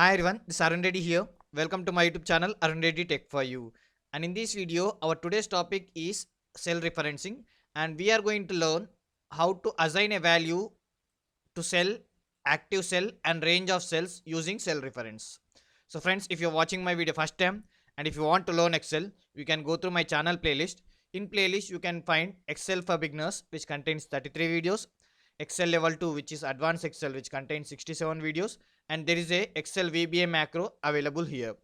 Hi everyone, this is Arun Reddy here. Welcome to my YouTube channel Arun Reddy Tech for You. And in this video, our today's topic is cell referencing, and we are going to learn how to assign a value to cell, active cell, and range of cells using cell reference. So friends, if you're watching my video first time and if you want to learn Excel, you can go through my channel playlist. In playlist, you can find Excel for beginners, which contains 33 videos, Excel level 2, which is advanced Excel, which contains 67 videos, and there is a Excel VBA macro available here.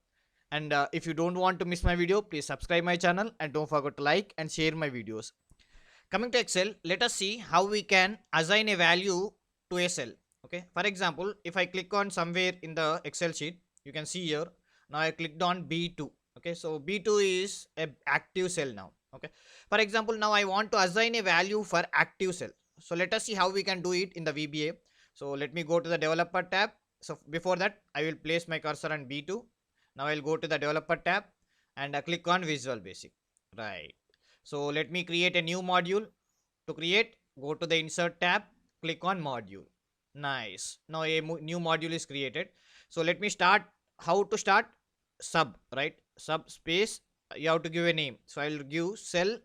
And if you don't want to miss my video, please subscribe my channel and don't forget to like and share my videos. Coming to Excel, let us see how we can assign a value to a cell. Okay, for example, if I click on somewhere in the Excel sheet, you can see here. Now I clicked on B2. Okay, so B2 is a active cell now. Okay, for example, now I want to assign a value for active cell. So let us see how we can do it in the VBA. So let me go to the developer tab. So before that, I will place my cursor on B2. Now I'll go to the developer tab and click on Visual Basic. Right. So let me create a new module. To create, go to the insert tab, click on module. Nice. Now a new module is created. So let me start. How to start? Sub, right? Sub space. You have to give a name. So I will give cell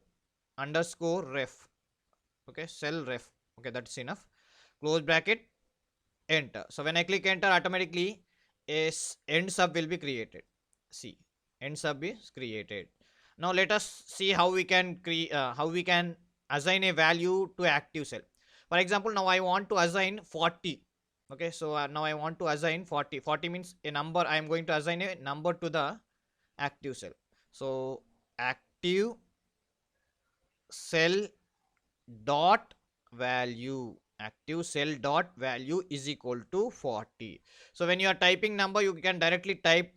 underscore ref. Okay, cell ref. Okay, that's enough. Close bracket, enter. So when I click enter, automatically a end sub will be created. See, end sub is created. Now let us see how we can create how we can assign a value to active cell. For example, now I want to assign 40. Okay, so now I want to assign 40. 40 means a number. I am going to assign a number to the active cell. So active cell dot value, active cell dot value is equal to 40. So when you are typing number, you can directly type.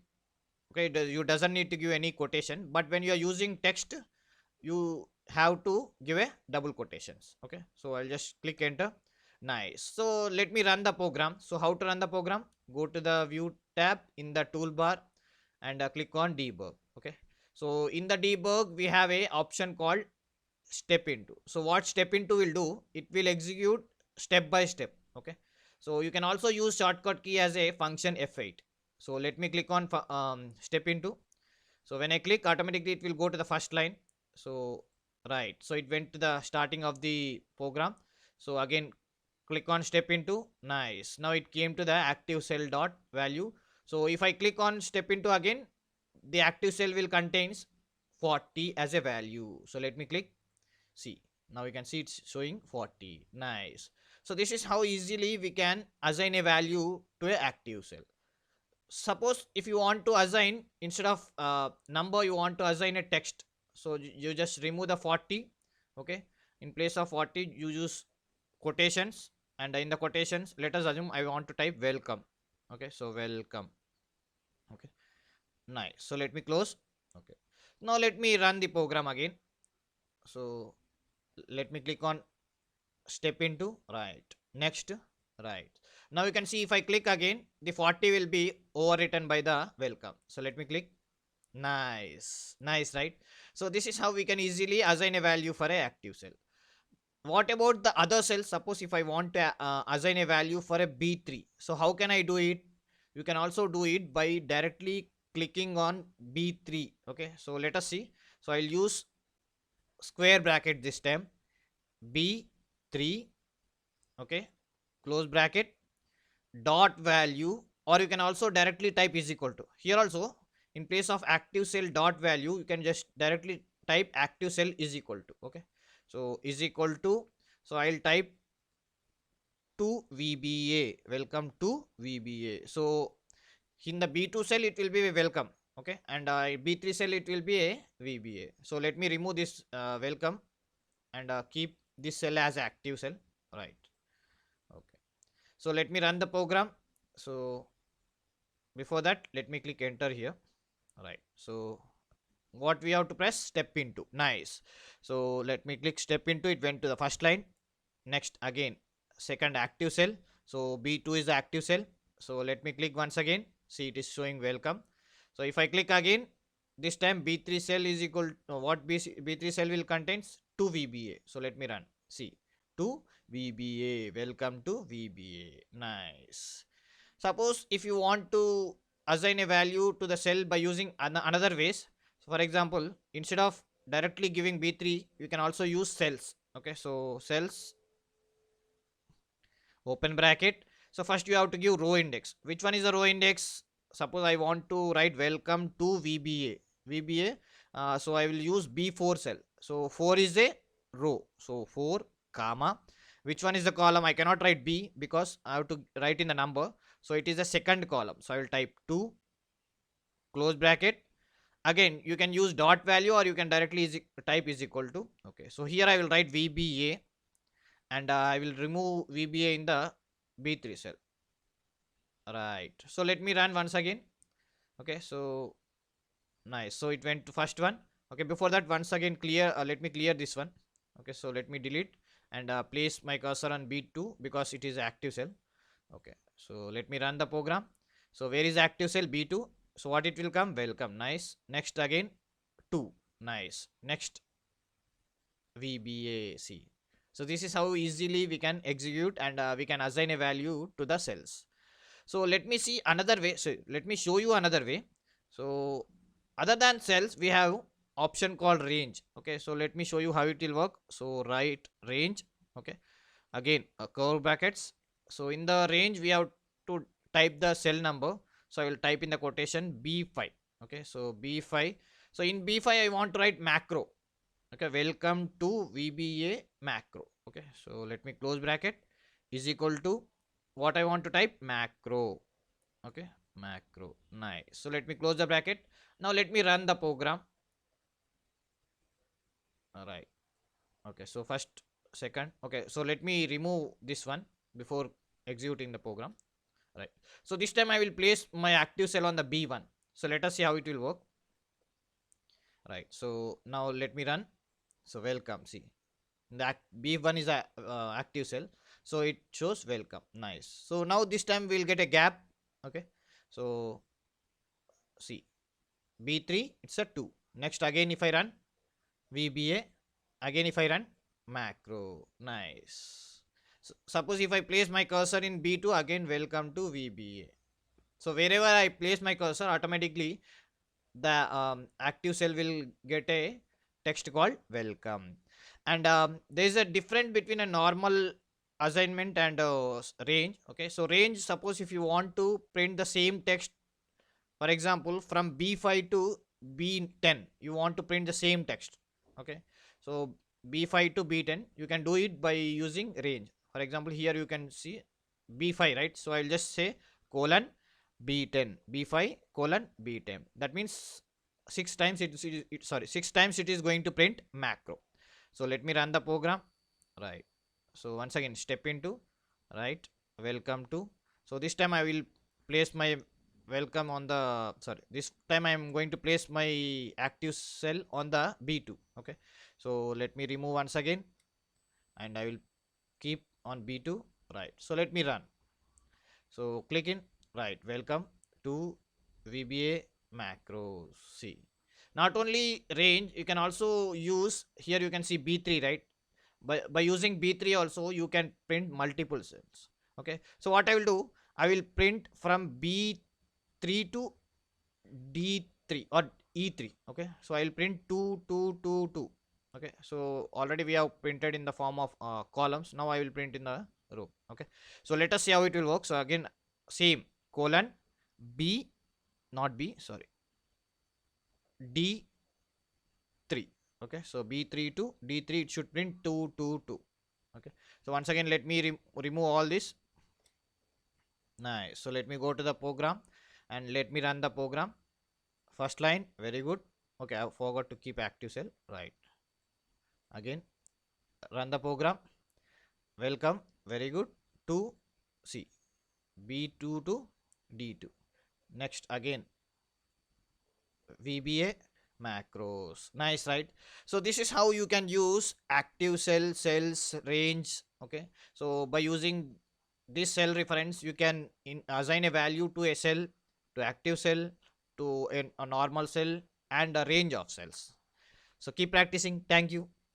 Okay, you doesn't need to give any quotation, but when you are using text, you have to give a double quotations. Okay, so I'll just click enter. Nice. So let me run the program. So how to run the program? Go to the view tab in the toolbar and click on debug. Okay, so in the debug we have a option called step into. So what step into will do, it will execute step by step. Okay, so you can also use shortcut key as a function F8. So let me click on step into. So when I click, automatically it will go to the first line. So right, so it went to the starting of the program. So again, click on step into. Nice. Now it came to the active cell dot value. So if I click on step into again, the active cell will contains 40 as a value. So let me click. See, now you can see it's showing 40. Nice. So this is how easily we can assign a value to an active cell. Suppose if you want to assign, instead of number, you want to assign a text. So you just remove the 40. Okay, in place of 40 you use quotations, and in the quotations let us assume I want to type welcome. Okay, so welcome. Okay, nice. So let me close. Okay, now let me run the program again. So let me click on step into. Right, next. Right, now you can see if I click again, the 40 will be overwritten by the welcome. So let me click. Nice, nice, right? So this is how we can easily assign a value for a active cell. What about the other cells? Suppose if I want to assign a value for a B3, so how can I do it? You can also do it by directly clicking on B3. Okay, so let us see. So I'll use square bracket this time, B3. Okay, close bracket, dot value, or you can also directly type is equal to. Here also, in place of active cell dot value, you can just directly type active cell is equal to. Okay, so is equal to. So I'll type to VBA, welcome to VBA. So in the B2 cell it will be a welcome. Okay, and B3 cell it will be a VBA. So let me remove this welcome and keep this cell as active cell. Right. Okay, so let me run the program. So before that, let me click enter here. Right, so what we have to press? Step into. Nice. So let me click step into. It went to the first line. Next, again, second active cell. So B2 is the active cell. So let me click once again. See, it is showing welcome. So if I click again, this time B3 cell is equal to what? B3 cell will contains 2 VBA. So let me run. See, 2 VBA. Welcome to VBA. Nice. Suppose if you want to assign a value to the cell by using another ways. So for example, instead of directly giving b3, you can also use cells. Okay, so cells, open bracket. So first you have to give row index. Which one is the row index? Suppose I want to write welcome to VBA. So I will use B4 cell. So 4 is a row. So 4 comma. Which one is the column? I cannot write B because I have to write in the number. So it is the second column. So I will type 2, close bracket. Again, you can use dot value or you can directly type is equal to. Okay, so here I will write VBA, and I will remove VBA in the B3 cell. Right. So let me run once again. Okay, so nice. So it went to first one. Okay, before that, once again clear. Let me clear this one. Okay, so let me delete and place my cursor on B2 because it is active cell. Okay, so let me run the program. So where is active cell? B2. So what it will come? Welcome. Nice. Next again 2. Nice. Next VBAC. So this is how easily we can execute, and we can assign a value to the cells. So let me see another way. So let me show you another way. So other than cells, we have option called range. Okay, so let me show you how it will work. So write range. Okay, again curve brackets. So in the range, we have to type the cell number. So I will type in the quotation B5. Okay, so B5. So in B5, I want to write macro. Okay, welcome to VBA macro. Okay, so let me close bracket, is equal to what I want to type, macro. Okay, macro. Nice. So let me close the bracket. Now let me run the program. All right. Okay, so first, second. Okay, so let me remove this one before executing the program. Right. So this time I will place my active cell on the B1. So let us see how it will work. Right. So now let me run. So welcome. See, the B1 is a active cell, so it shows welcome. Nice. So now this time we'll get a gap. Okay, so see, B3, it's a 2. Next again if I run VBA, again if I run macro. Nice. So suppose if I place my cursor in B2, again welcome to VBA. So wherever I place my cursor, automatically the active cell will get a text called welcome. And there is a difference between a normal assignment and range. Okay, so range, suppose if you want to print the same text, for example from B5 to B10, you want to print the same text. Okay, so B5 to B10, you can do it by using range. For example, here you can see B5, right? So I'll just say colon B10, B5 colon B10. That means 6 times sorry, 6 times it is going to print macro. So let me run the program. Right. So once again, step into, right, welcome to. So this time I will place my welcome on the, sorry, this time I am going to place my active cell on the B2. Okay. So let me remove once again, and I will keep on B2. Right. So let me run. So click in, right, welcome to VBA macros. See, not only range, you can also use, here you can see B3, right? By using B3 also you can print multiple cells. Okay, so what I will do, I will print from B3 to D3 or E3. Okay, so I will print 2 2 2 2. Okay, so already we have printed in the form of columns. Now I will print in the row. Okay, so let us see how it will work. So again, same colon B, not B, sorry, D3. Okay, so B3 to D3, it should print 2 2 2. Okay, so once again let me remove all this. Nice. So let me go to the program and let me run the program. First line, very good. Okay, I forgot to keep active cell. Right, again run the program. Welcome, very good, to C, B2 to D2. Next again VBA macros. Nice, right? So this is how you can use active cell, cells, range. Okay, so by using this cell reference, you can assign a value to a cell, to active cell, to a normal cell, and a range of cells. So keep practicing. Thank you.